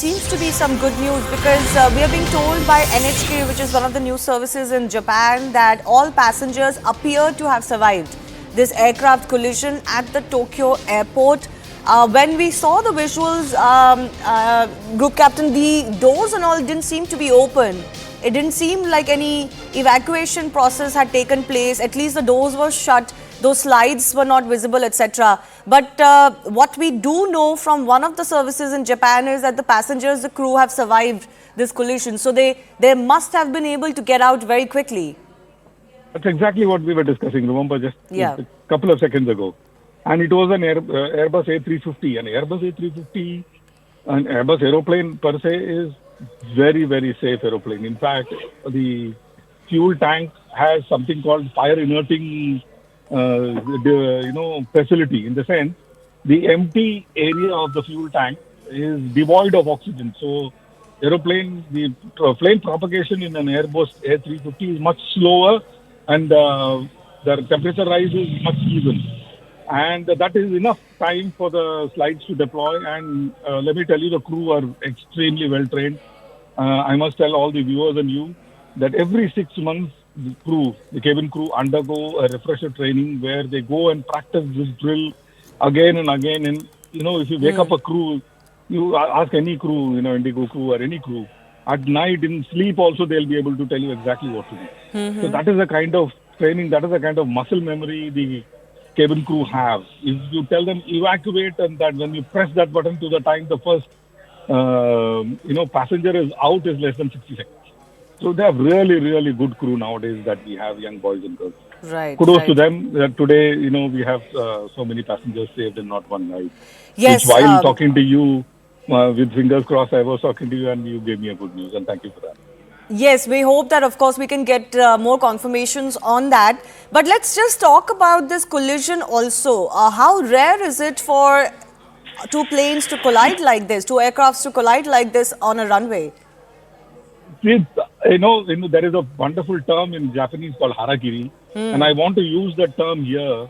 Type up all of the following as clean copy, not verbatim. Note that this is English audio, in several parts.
seems to be some good news because we are being told by NHK, which is one of the news services in Japan, that all passengers appear to have survived this aircraft collision at the Tokyo airport. When we saw the visuals, Group Captain, the doors and all didn't seem to be open. It didn't seem like any evacuation process had taken place. At least the doors were shut. Those slides were not visible, etc. But what we do know from one of the services in Japan is that the passengers, the crew have survived this collision. So they must have been able to get out very quickly. That's exactly what we were discussing, remember, just Yeah. a couple of seconds ago. And it was an Airbus A350. An Airbus A350, an Airbus aeroplane per se is very, very safe aeroplane. In fact, the fuel tank has something called fire inerting facility. In the sense, the empty area of the fuel tank is devoid of oxygen. So, the flame propagation in an Airbus A350 is much slower, and the temperature rise is much even. And that is enough time for the slides to deploy. And let me tell you, the crew are extremely well trained. I must tell all the viewers and you that every 6 months, the cabin crew undergo a refresher training where they go and practice this drill again and again. And, if you wake up a crew, you ask any crew, Indigo crew or any crew, at night in sleep also they'll be able to tell you exactly what to do. So that is a kind of training, that is a kind of muscle memory the cabin crew have. If you tell them evacuate, and that when you press that button to the time the first passenger is out is less than 60 seconds. So they have really, really good crew nowadays that we have, young boys and girls. Right. Kudos to them that today, we have so many passengers saved and not one died. Yes. Which while talking to you, with fingers crossed, I was talking to you and you gave me a good news, and thank you for that. Yes, we hope that, of course, we can get more confirmations on that. But let's just talk about this collision also. How rare is it for two planes to collide like this, two aircrafts to collide like this on a runway? See, there is a wonderful term in Japanese called harakiri, and I want to use that term here.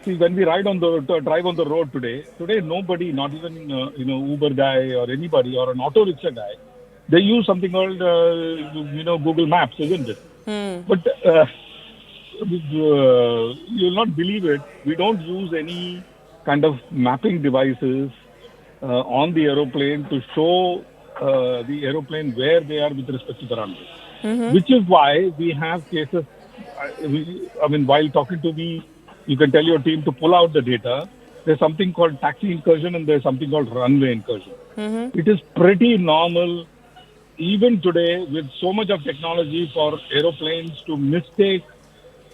See, when we drive on the road today, nobody, not even Uber guy or anybody or an auto rickshaw guy, they use something called Google Maps, isn't it? But you'll not believe it. We don't use any kind of mapping devices on the aeroplane to show the aeroplane where they are with respect to the runway. Which is why we have cases. While talking to me, you can tell your team to pull out the data. There's something called taxi incursion and there's something called runway incursion. It is pretty normal, even today, with so much of technology, for aeroplanes to mistake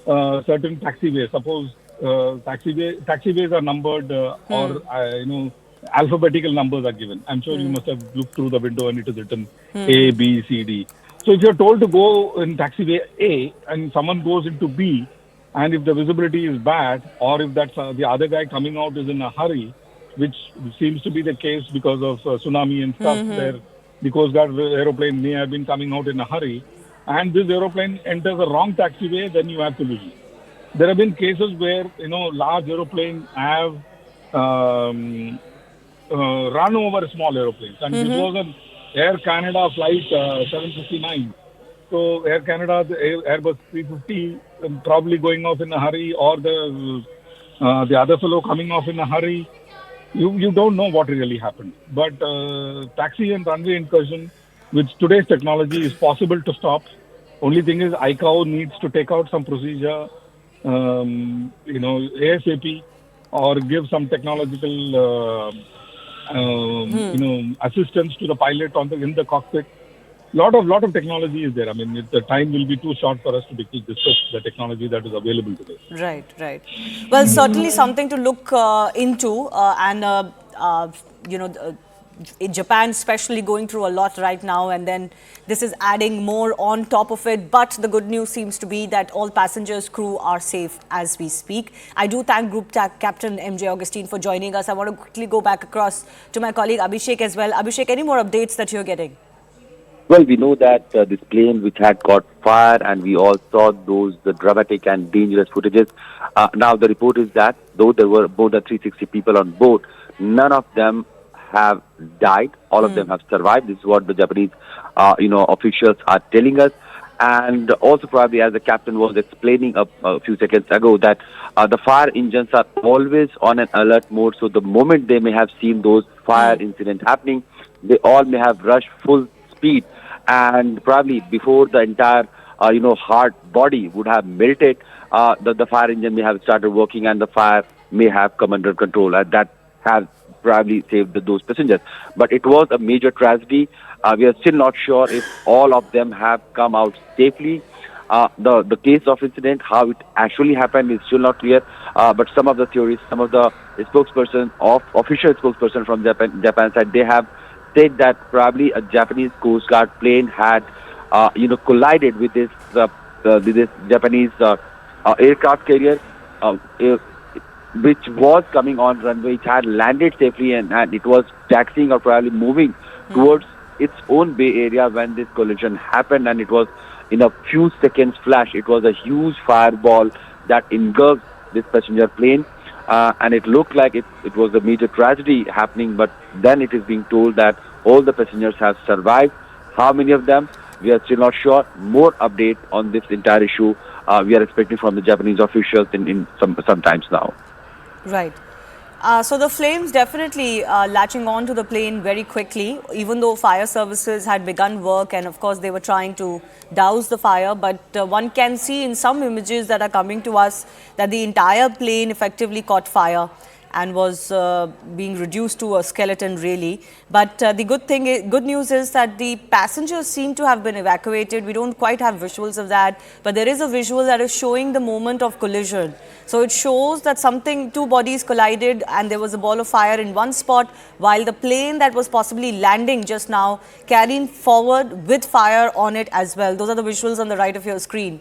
certain taxiways. Suppose taxiways are numbered or alphabetical numbers are given. I'm sure you must have looked through the window and it is written A, B, C, D. So if you're told to go in taxiway A and someone goes into B, and if the visibility is bad, or if that's the other guy coming out is in a hurry, which seems to be the case because of tsunami and stuff, where the Coast Guard aeroplane may have been coming out in a hurry, and this aeroplane enters the wrong taxiway, then you have collision. There have been cases where large aeroplanes have run over small aeroplanes, and this was an Air Canada flight 759. So Air Canada, the Airbus 350, probably going off in a hurry, or the other fellow coming off in a hurry. You don't know what really happened. But taxi and runway incursion, with today's technology, is possible to stop. Only thing is, ICAO needs to take out some procedure, ASAP, or give some technological, assistance to the pilot in the cockpit. Lot of technology is there. The time will be too short for us to discuss the technology that is available today. Right. Well, certainly something to look into, Japan especially going through a lot right now, and then this is adding more on top of it. But the good news seems to be that all passengers, crew are safe as we speak. I do thank Group Captain MJ Augustine for joining us. I want to quickly go back across to my colleague Abhishek as well. Abhishek, any more updates that you're getting? Well, we know that this plane which had caught fire, and we all saw the dramatic and dangerous footages. Now the report is that though there were more than 360 people on board, none of them have died. All of them have survived. This is what the Japanese, officials are telling us. And also, probably as the captain was explaining a few seconds ago, that the fire engines are always on an alert mode. So the moment they may have seen those fire incidents happening, they all may have rushed full speed, and probably before the entire heart body would have melted, the fire engine may have started working, and the fire may have come under control. And that has probably saved those passengers. But it was a major tragedy. We are still not sure if all of them have come out safely. The case of incident, how it actually happened, is still not clear. But some of the theories, some of the official spokesperson from Japan side, they have said that probably a Japanese Coast Guard plane had, collided with this Japanese aircraft carrier, which was coming on runway. It had landed safely, and it was taxiing or probably moving towards its own bay area when this collision happened, and it was in a few seconds flash. It was a huge fireball that engulfed this passenger plane, and it looked like it was a major tragedy happening. But then it is being told that all the passengers have survived. How many of them? We are still not sure. More update on this entire issue we are expecting from the Japanese officials in some times now. Right. So the flames definitely latching on to the plane very quickly, even though fire services had begun work, and of course they were trying to douse the fire. But one can see in some images that are coming to us that the entire plane effectively caught fire and was being reduced to a skeleton, really. But the good news is that the passengers seem to have been evacuated. We don't quite have visuals of that, but there is a visual that is showing the moment of collision. So it shows that two bodies collided, and there was a ball of fire in one spot, while the plane that was possibly landing just now carrying forward with fire on it as well. Those are the visuals on the right of your screen.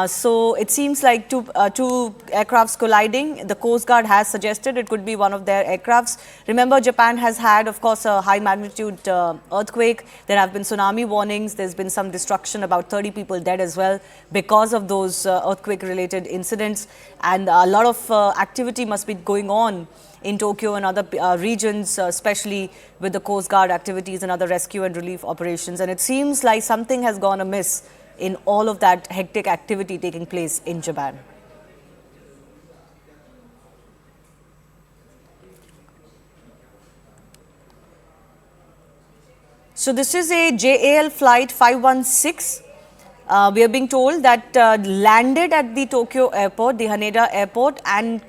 So it seems like two aircrafts colliding. The Coast Guard has suggested it could be one of their aircrafts. Remember, Japan has had, of course, a high magnitude earthquake. There have been tsunami warnings. There's been some destruction, about 30 people dead as well because of those earthquake related incidents. And a lot of activity must be going on in Tokyo and other regions, especially with the Coast Guard activities and other rescue and relief operations. And it seems like something has gone amiss in all of that hectic activity taking place in Japan. So this is a JAL flight 516. We are being told that landed at the Tokyo airport, the Haneda airport, and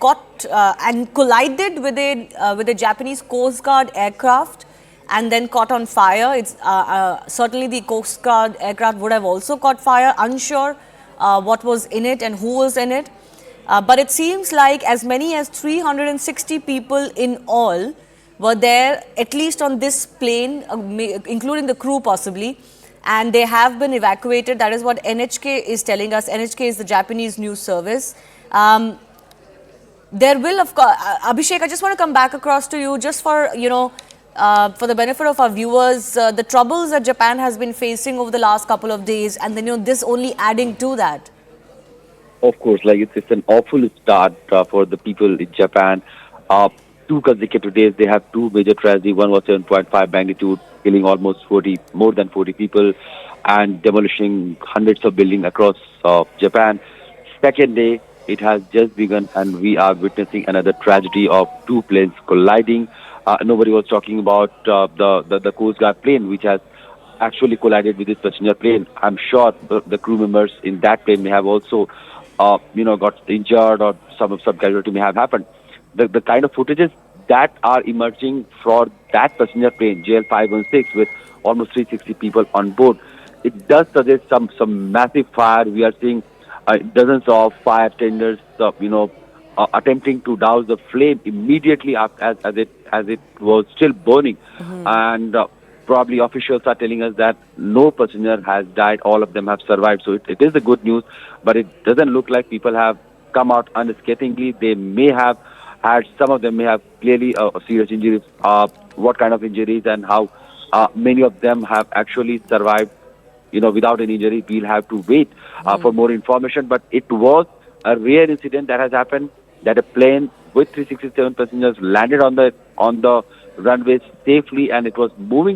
collided with a Japanese Coast Guard aircraft, and then caught on fire. It's certainly the Coast Guard aircraft would have also caught fire. Unsure what was in it and who was in it. But it seems like as many as 360 people in all were there, at least on this plane, including the crew possibly. And they have been evacuated. That is what NHK is telling us. NHK is the Japanese news service. There will, of course, Abhishek, I just want to come back across to you just for, for the benefit of our viewers, the troubles that Japan has been facing over the last couple of days, and then this only adding to that. Of course, it's an awful start for the people in Japan. 2 consecutive days, they have 2 major tragedies. One was 7.5 magnitude, killing more than 40 people, and demolishing hundreds of buildings across Japan. Second day, it has just begun, and we are witnessing another tragedy of 2 planes colliding. Nobody was talking about the Coast Guard plane, which has actually collided with this passenger plane. I'm sure the crew members in that plane may have also, got injured, or some casualty may have happened. The kind of footages that are emerging for that passenger plane, JL 516, with almost 360 people on board, it does suggest some massive fire. We are seeing dozens of fire tenders, attempting to douse the flame immediately as it was still burning. And probably officials are telling us that no passenger has died. All of them have survived. So it is the good news, but it doesn't look like people have come out unscathingly. They may have had, some of them may have clearly serious injuries. What kind of injuries and how many of them have actually survived, without an injury, we'll have to wait for more information. But it was a rare incident that has happened, that a plane with 367 passengers landed on the runways safely, and it was moving